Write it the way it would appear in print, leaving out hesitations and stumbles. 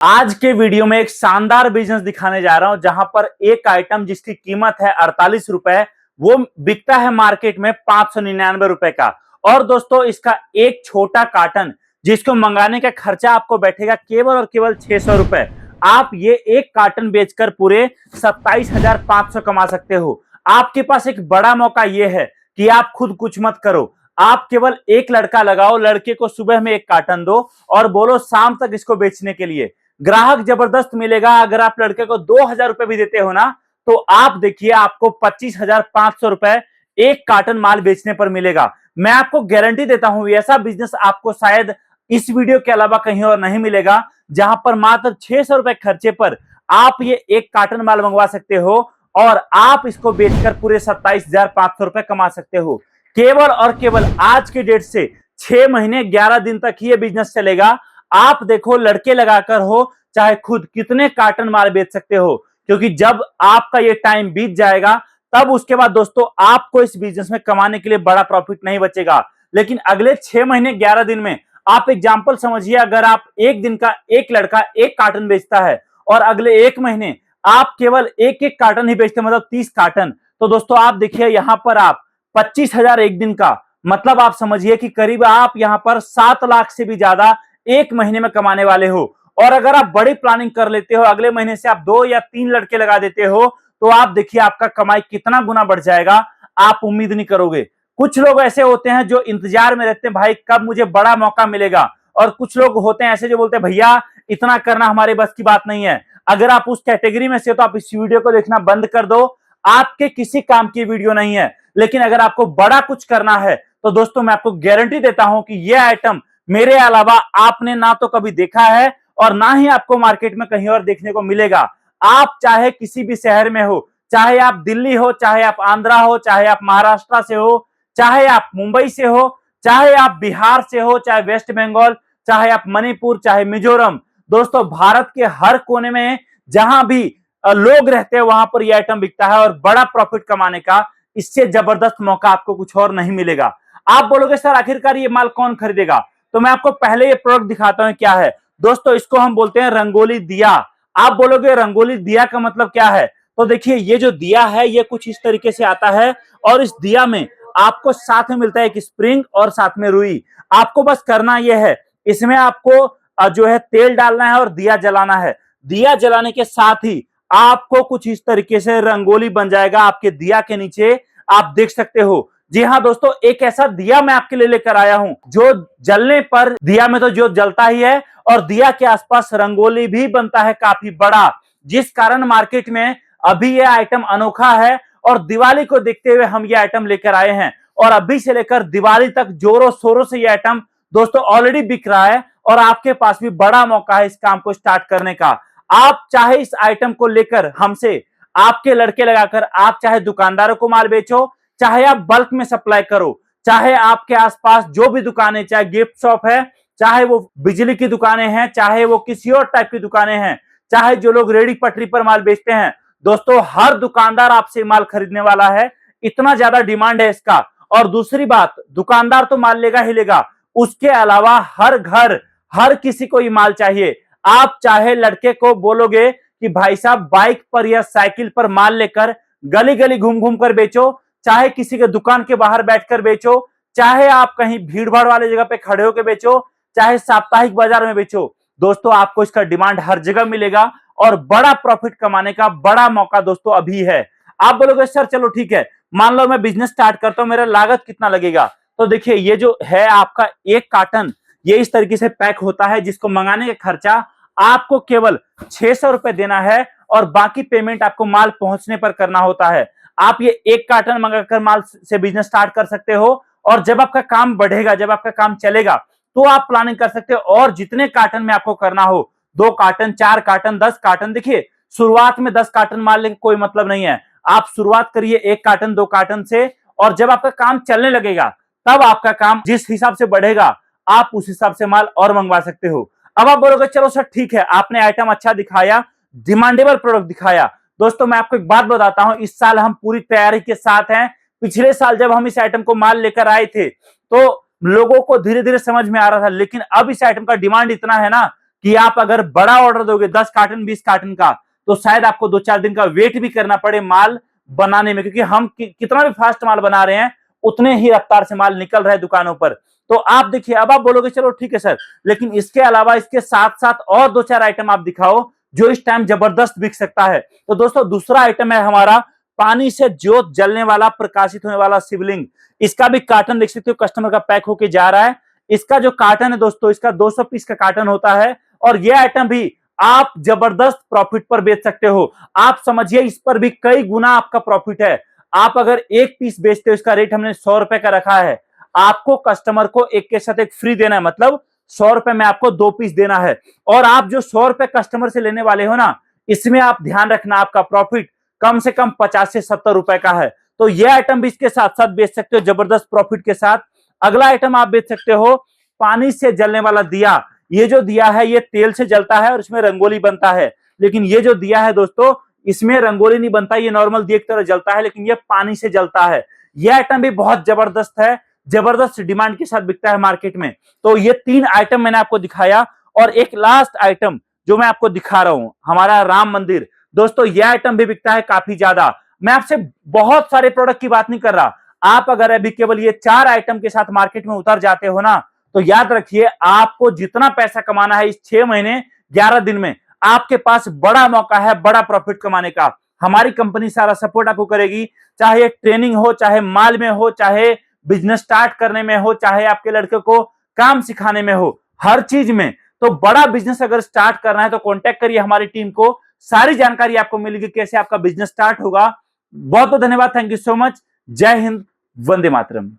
आज के वीडियो में एक शानदार बिजनेस दिखाने जा रहा हूं जहां पर एक आइटम जिसकी कीमत है 48 रुपए वो बिकता है मार्केट में 599 रुपए का। और दोस्तों इसका एक छोटा कार्टन जिसको मंगाने का खर्चा आपको बैठेगा केवल और केवल 600 रुपए। आप ये एक कार्टन बेचकर पूरे 27,500 कमा सकते हो। आपके पास एक बड़ा मौका ये है कि आप खुद कुछ मत करो, आप केवल एक लड़का लगाओ, लड़के को सुबह में एक कार्टन दो और बोलो शाम तक इसको बेचने के लिए। ग्राहक जबरदस्त मिलेगा। अगर आप लड़के को 2,000 रुपए भी देते हो ना तो आप देखिए आपको 25,500 रुपए एक कार्टन माल बेचने पर मिलेगा। मैं आपको गारंटी देता हूं ऐसा बिजनेस आपको शायद इस वीडियो के अलावा कहीं और नहीं मिलेगा, जहां पर मात्र 600 रुपए खर्चे पर आप ये एक कार्टन माल मंगवा सकते हो और आप इसको बेचकर पूरे 27,500 रुपए कमा सकते हो। केवल और केवल आज के डेट से 6 महीने 11 दिन तक ही ये बिजनेस चलेगा। आप देखो लड़के लगाकर हो चाहे खुद कितने कार्टन माल बेच सकते हो, क्योंकि जब आपका ये टाइम बीत जाएगा तब उसके बाद दोस्तों आपको इस बिजनेस में कमाने के लिए बड़ा प्रॉफिट नहीं बचेगा। लेकिन अगले 6 महीने 11 दिन में आप एग्जांपल समझिए, अगर आप एक दिन का एक लड़का एक कार्टन बेचता है और अगले 1 महीने आप केवल एक एक कार्टन ही बेचते, मतलब 30 कार्टन, तो दोस्तों आप देखिए यहां पर आप 25,000 एक दिन का, मतलब आप समझिए कि करीब आप यहां पर 7 लाख से भी ज्यादा एक महीने में कमाने वाले हो। और अगर आप बड़ी प्लानिंग कर लेते हो, अगले महीने से आप 2 या 3 लड़के लगा देते हो, तो आप देखिए आपका कमाई कितना गुना बढ़ जाएगा, आप उम्मीद नहीं करोगे। कुछ लोग ऐसे होते हैं जो इंतजार में रहते हैं भाई कब मुझे बड़ा मौका मिलेगा, और कुछ लोग होते हैं ऐसे जो बोलते हैं भैया इतना करना हमारे बस की बात नहीं है। अगर आप उस कैटेगरी में से हो तो आप इस वीडियो को देखना बंद कर दो, आपके किसी काम की वीडियो नहीं है। लेकिन अगर आपको बड़ा कुछ करना है तो दोस्तों मैं आपको गारंटी देता हूं कि यह आइटम मेरे अलावा आपने ना तो कभी देखा है और ना ही आपको मार्केट में कहीं और देखने को मिलेगा। आप चाहे किसी भी शहर में हो, चाहे आप दिल्ली हो, चाहे आप आंध्रा हो, चाहे आप महाराष्ट्र से हो, चाहे आप मुंबई से हो, चाहे आप बिहार से हो, चाहे वेस्ट बंगाल, चाहे आप मणिपुर, चाहे मिजोरम, दोस्तों भारत के हर कोने में जहां भी लोग रहते हैं वहां पर यह आइटम बिकता है और बड़ा प्रॉफिट कमाने का इससे जबरदस्त मौका आपको कुछ और नहीं मिलेगा। आप बोलोगे सर आखिरकार ये माल कौन खरीदेगा, तो मैं आपको पहले ये प्रोडक्ट दिखाता हूं क्या है। दोस्तों इसको हम बोलते हैं रंगोली दिया। आप बोलोगे रंगोली दिया का मतलब क्या है, तो देखिए ये जो दिया है ये कुछ इस तरीके से आता है और इस दिया में आपको साथ में मिलता है एक स्प्रिंग और साथ में रुई। आपको बस करना यह है, इसमें आपको जो है तेल डालना है और दिया जलाना है। दिया जलाने के साथ ही आपको कुछ इस तरीके से रंगोली बन जाएगा आपके दिया के नीचे, आप देख सकते हो। जी हाँ दोस्तों, एक ऐसा दिया मैं आपके लिए लेकर आया हूं जो जलने पर दिया में तो जो जलता ही है और दिया के आसपास रंगोली भी बनता है काफी बड़ा, जिस कारण मार्केट में अभी यह आइटम अनोखा है और दिवाली को देखते हुए हम ये आइटम लेकर आए हैं। और अभी से लेकर दिवाली तक जोरों शोरों से यह आइटम दोस्तों ऑलरेडी बिक रहा है और आपके पास भी बड़ा मौका है इस काम को स्टार्ट करने का। आप चाहे इस आइटम को लेकर हमसे आपके लड़के लगाकर आप चाहे दुकानदारों को माल बेचो, चाहे आप बल्क में सप्लाई करो, चाहे आपके आसपास जो भी दुकानें, चाहे गिफ्ट शॉप है, चाहे वो बिजली की दुकानें हैं, चाहे वो किसी और टाइप की दुकानें हैं, चाहे जो लोग रेडी पटरी पर माल बेचते हैं, दोस्तों हर दुकानदार आपसे माल खरीदने वाला है, इतना ज्यादा डिमांड है इसका। और दूसरी बात, दुकानदार तो माल लेगा ही लेगा, उसके अलावा हर घर हर किसी को ये माल चाहिए। आप चाहे लड़के को बोलोगे कि भाई साहब बाइक पर या साइकिल पर माल लेकर गली गली घूम घूम कर बेचो, चाहे किसी के दुकान के बाहर बैठकर बेचो, चाहे आप कहीं भीड़ भाड़ वाले जगह पे खड़े होकर बेचो, चाहे साप्ताहिक बाजार में बेचो, दोस्तों आपको इसका डिमांड हर जगह मिलेगा और बड़ा प्रॉफिट कमाने का बड़ा मौका दोस्तों अभी है। आप बोलोगे सर चलो ठीक है, मान लो मैं बिजनेस स्टार्ट करता हूं, मेरा लागत कितना लगेगा, तो देखिए ये जो है आपका एक कार्टन ये इस तरीके से पैक होता है, जिसको मंगाने का खर्चा आपको केवल 600 रुपए देना है और बाकी पेमेंट आपको माल पहुंचने पर करना होता है। आप ये एक कार्टन मंगाकर माल से बिजनेस स्टार्ट कर सकते हो और जब आपका काम बढ़ेगा, जब आपका काम चलेगा, तो आप प्लानिंग कर सकते हो और जितने कार्टन में आपको करना हो, 2 कार्टन, 4 कार्टन, 10 कार्टन। देखिए शुरुआत में 10 कार्टन माल लेके कोई मतलब नहीं है, आप शुरुआत करिए 1 कार्टन 2 कार्टन से और जब आपका काम चलने लगेगा तब आपका काम जिस हिसाब से बढ़ेगा आप उस हिसाब से माल और मंगवा सकते हो। अब आप बोलोगे चलो सर ठीक है, आपने आइटम अच्छा दिखाया, डिमांडेबल प्रोडक्ट दिखाया। दोस्तों मैं आपको एक बात बताता हूं, इस साल हम पूरी तैयारी के साथ हैं। पिछले साल जब हम इस आइटम को माल लेकर आए थे तो लोगों को धीरे धीरे समझ में आ रहा था, लेकिन अब इस आइटम का डिमांड इतना है ना कि आप अगर बड़ा ऑर्डर दोगे 10 कार्टन 20 कार्टन का, तो शायद आपको 2-4 दिन का वेट भी करना पड़े माल बनाने में, क्योंकि हम कितना भी फास्ट माल बना रहे हैं उतने ही रफ्तार से माल निकल रहा है दुकानों पर। तो आप देखिए, अब आप बोलोगे चलो ठीक है सर, लेकिन इसके अलावा इसके साथ साथ और 2-4 आइटम आप दिखाओ जो इस टाइम जबरदस्त बिक सकता है। तो दोस्तों दूसरा आइटम है हमारा पानी से ज्योत जलने वाला, प्रकाशित होने वाला शिवलिंग। इसका भी कार्टन देख सकते हो कस्टमर का पैक होके जा रहा है। इसका जो कार्टन है दोस्तों, इसका 200 पीस का कार्टन होता है, और यह आइटम भी आप जबरदस्त प्रॉफिट पर बेच सकते हो। आप समझिए इस पर भी कई गुना आपका प्रॉफिट है। आप अगर एक पीस बेचते हो, इसका रेट हमने 100 रुपए का रखा है, आपको कस्टमर को एक के साथ एक फ्री देना है, मतलब 100 रुपए में आपको 2 पीस देना है। और आप जो 100 रुपए कस्टमर से लेने वाले हो ना, इसमें आप ध्यान रखना आपका प्रॉफिट कम से कम 50 से 70 रुपए का है। तो यह आइटम भी इसके साथ साथ बेच सकते हो जबरदस्त प्रॉफिट के साथ। अगला आइटम आप बेच सकते हो पानी से जलने वाला दिया। ये जो दिया है ये तेल से जलता है और इसमें रंगोली बनता है, लेकिन ये जो दिया है दोस्तों, इसमें रंगोली नहीं बनता, ये नॉर्मल दिए की तरह जलता है, लेकिन ये पानी से जलता है। यह आइटम भी बहुत जबरदस्त है, जबरदस्त डिमांड के साथ बिकता है मार्केट में। तो ये 3 आइटम मैंने आपको दिखाया, और एक लास्ट आइटम जो मैं आपको दिखा रहा हूं, हमारा राम मंदिर। दोस्तों यह आइटम भी बिकता है काफी ज्यादा। मैं आपसे बहुत सारे प्रोडक्ट की बात नहीं कर रहा, आप अगर अभी केवल ये 4 आइटम के साथ मार्केट में उतर जाते हो ना, तो याद रखिए आपको जितना पैसा कमाना है इस 6 महीने 11 दिन में, आपके पास बड़ा मौका है बड़ा प्रॉफिट कमाने का। हमारी कंपनी सारा सपोर्ट आपको करेगी, चाहे ट्रेनिंग हो, चाहे माल में हो, चाहे बिजनेस स्टार्ट करने में हो, चाहे आपके लड़के को काम सिखाने में हो, हर चीज में। तो बड़ा बिजनेस अगर स्टार्ट करना है तो कांटेक्ट करिए हमारी टीम को, सारी जानकारी आपको मिलेगी कैसे आपका बिजनेस स्टार्ट होगा। बहुत बहुत धन्यवाद, थैंक यू सो मच। जय हिंद, वंदे मातरम।